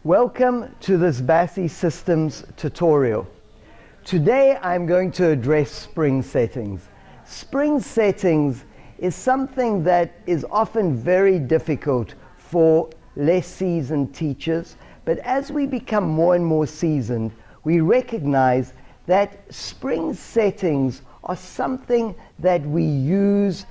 Welcome to this BASI systems tutorial. Today I'm going to address spring settings. Spring settings is something that is often very difficult for less seasoned teachers, but as we become more and more seasoned, we recognize that spring settings are something that we use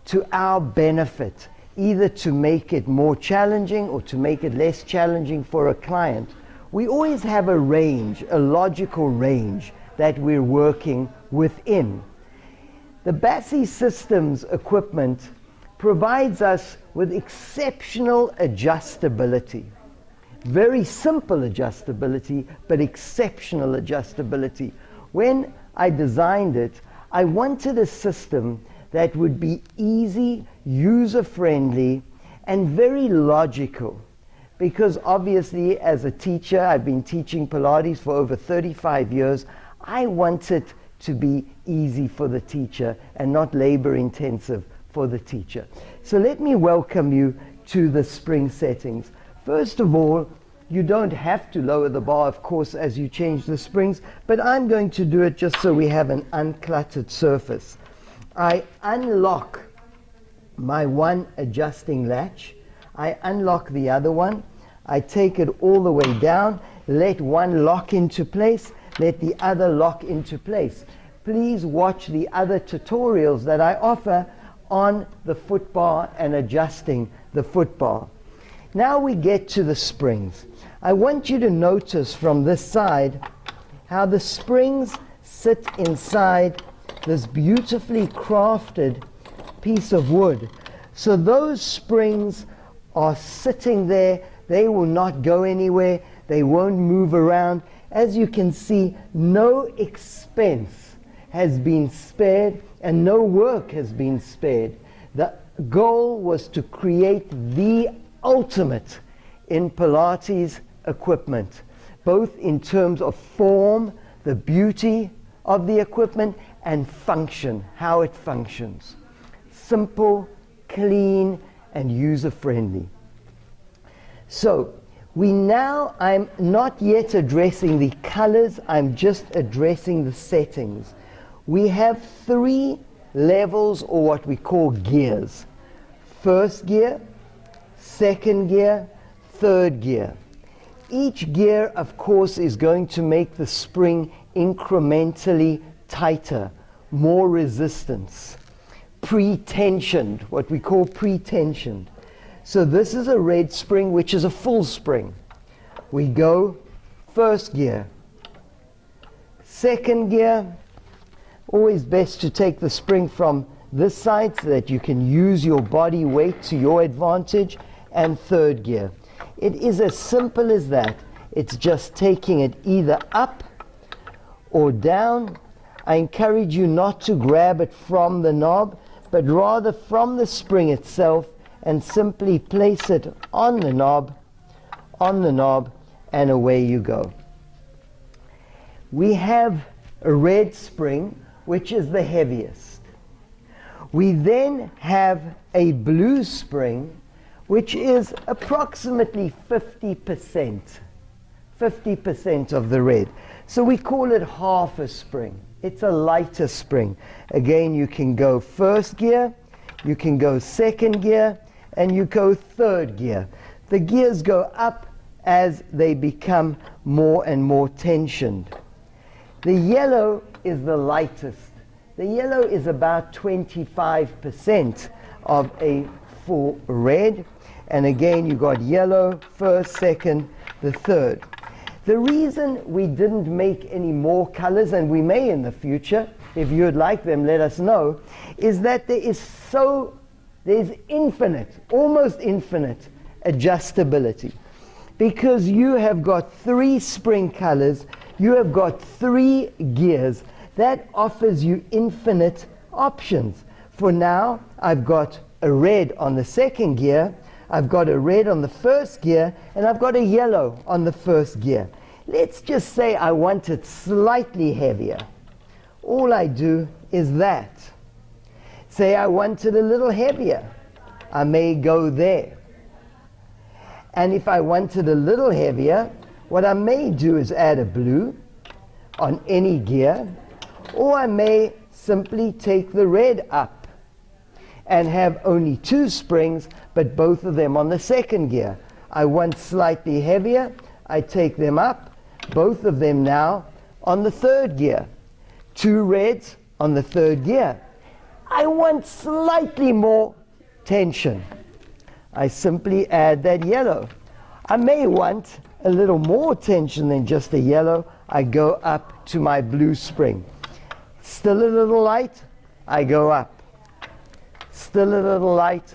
to our benefit, either to make it more challenging or to make it less challenging for a client. We always have a range, a logical range that we're working within. The BASI systems equipment provides us with exceptional adjustability. Very simple adjustability, but exceptional adjustability. When I designed it, I wanted a system that would be easy, user-friendly, and very logical. Because obviously, as a teacher, I've been teaching Pilates for over 35 years, I want it to be easy for the teacher and not labor-intensive for the teacher. So let me welcome you to the spring settings. First of all, you don't have to lower the bar, of course, as you change the springs, but I'm going to do it just so we have an uncluttered surface. I unlock my one adjusting latch, I unlock the other one, I take it all the way down, let one lock into place, let the other lock into place. Please watch the other tutorials that I offer on the foot bar and adjusting the foot bar. Now we get to the springs. I want you to notice from this side how the springs sit inside this beautifully crafted piece of wood. So those springs are sitting there, they will not go anywhere, they won't move around. As you can see, no expense has been spared and no work has been spared. The goal was to create the ultimate in Pilates equipment, both in terms of form, the beauty of the equipment, and function, how it functions. Simple, clean, and user-friendly. So, I'm not yet addressing the colors, I'm just addressing the settings. We have 3 levels, or what we call gears. First gear, second gear, third gear. Each gear, of course, is going to make the spring incrementally tighter, more resistance. Pretensioned, what we call pretensioned. So this is a red spring, which is a full spring. We go first gear. Second gear, always best to take the spring from this side so that you can use your body weight to your advantage. And third gear. It is as simple as that. It's just taking it either up or down. I encourage you not to grab it from the knob, but rather from the spring itself, and simply place it on the knob, and away you go. We have a red spring, which is the heaviest. We then have a blue spring, which is approximately 50% of the red. So we call it half a spring. It's a lighter spring. Again, you can go first gear, you can go second gear, and you go third gear. The gears go up as they become more and more tensioned. The yellow is the lightest. The yellow is about 25% of a full red. And again, you got yellow, first, second, the third. The reason we didn't make any more colors, and we may in the future, if you would like them, let us know, is that there's infinite, almost infinite adjustability. Because you have got 3 spring colors, you have got 3 gears, that offers you infinite options. For now, I've got a red on the second gear, I've got a red on the first gear, and I've got a yellow on the first gear. Let's just say I want it slightly heavier. All I do is that. Say I want it a little heavier. I may go there. And if I want it a little heavier, what I may do is add a blue on any gear, or I may simply take the red up and have only 2 springs, but both of them on the second gear. I want slightly heavier, I take them up, both of them now on the third gear. 2 reds on the third gear. I want slightly more tension. I simply add that yellow. I may want a little more tension than just a yellow. I go up to my blue spring. Still a little light, I go up. Still a little light,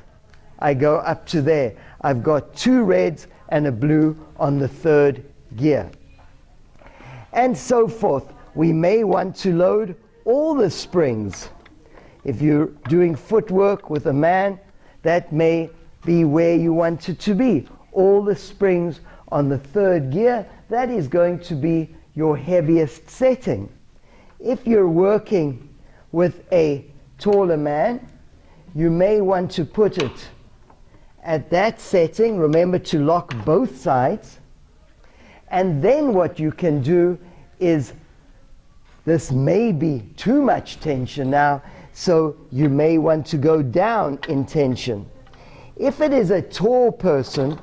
I go up to there. I've got 2 reds and a blue on the third gear. And so forth. We may want to load all the springs. If you're doing footwork with a man, that may be where you want it to be. All the springs on the third gear, that is going to be your heaviest setting. If you're working with a taller man, you may want to put it at that setting. Remember to lock both sides. And then what you can do is, this may be too much tension now, so you may want to go down in tension. If it is a tall person,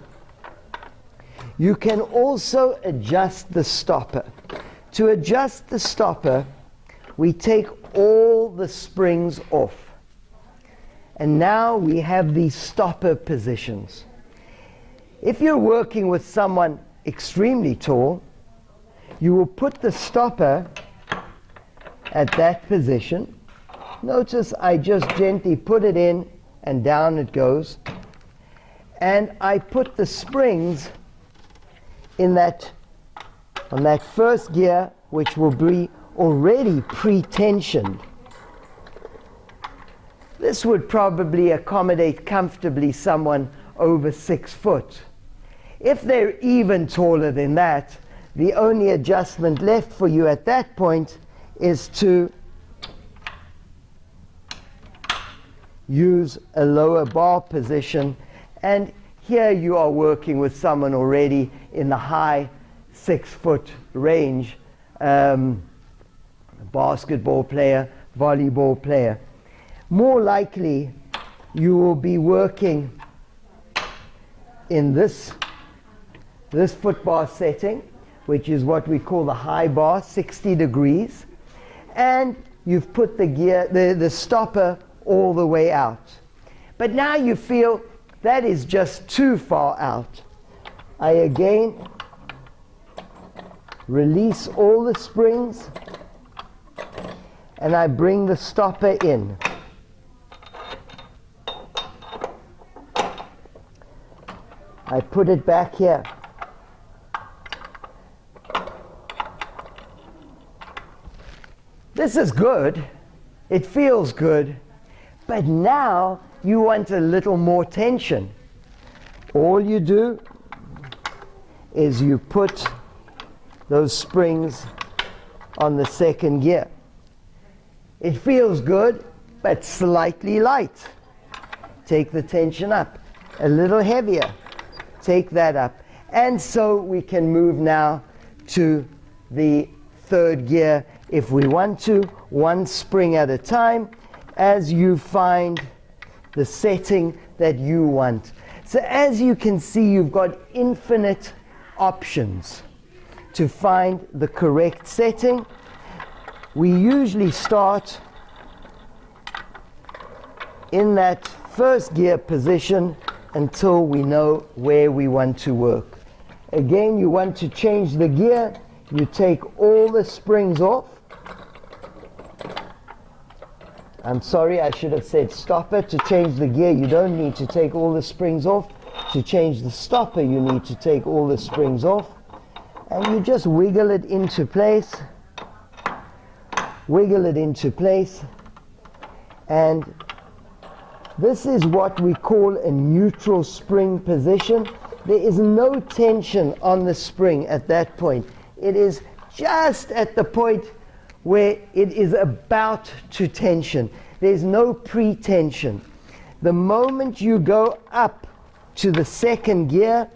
you can also adjust the stopper. To adjust the stopper, we take all the springs off. And now we have these stopper positions. If you're working with someone extremely tall, you will put the stopper at that position. Notice I just gently put it in and down it goes. And I put the springs in that, on that first gear, which will be already pre-tensioned. This would probably accommodate comfortably someone over 6 foot. If they're even taller than that, the only adjustment left for you at that point is to use a lower bar position, and here you are working with someone already in the high 6 foot range, basketball player, volleyball player. More likely you will be working in this foot bar setting, which is what we call the high bar, 60 degrees, and you've put the gear, the stopper all the way out. But now you feel that is just too far out. I again release all the springs and I bring the stopper in. I put it back here. This is good. It feels good. But now you want a little more tension. All you do is you put those springs on the second gear. It feels good, but slightly light. Take the tension up. A little heavier. Take that up. And so we can move now to the third gear if we want to, 1 spring at a time, as you find the setting that you want. So as you can see, you've got infinite options to find the correct setting. We usually start in that first gear position until we know where we want to work. Again, you want to change the gear, you take all the springs off. I'm sorry, I should have said stopper. To change the gear, you don't need to take all the springs off. To change the stopper, you need to take all the springs off. And you just wiggle it into place. Wiggle it into place. And this is what we call a neutral spring position. There is no tension on the spring at that point. It is just at the point where it is about to tension. There's no pre-tension. The moment you go up to the second gear,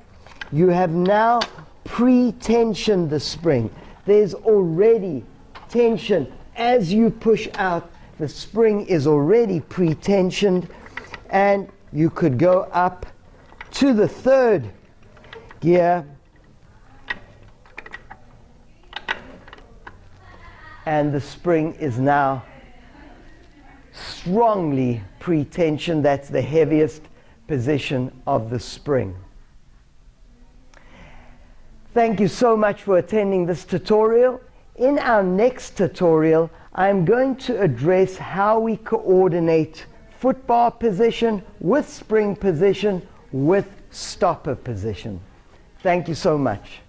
You have now pre-tensioned the spring. There's already tension. As you push out, the spring is already pre-tensioned, and you could go up to the third gear, and the spring is now strongly pre-tensioned. That's the heaviest position of the spring. Thank you so much for attending this tutorial. In our next tutorial, I'm going to address how we coordinate foot bar position with spring position with stopper position. Thank you so much.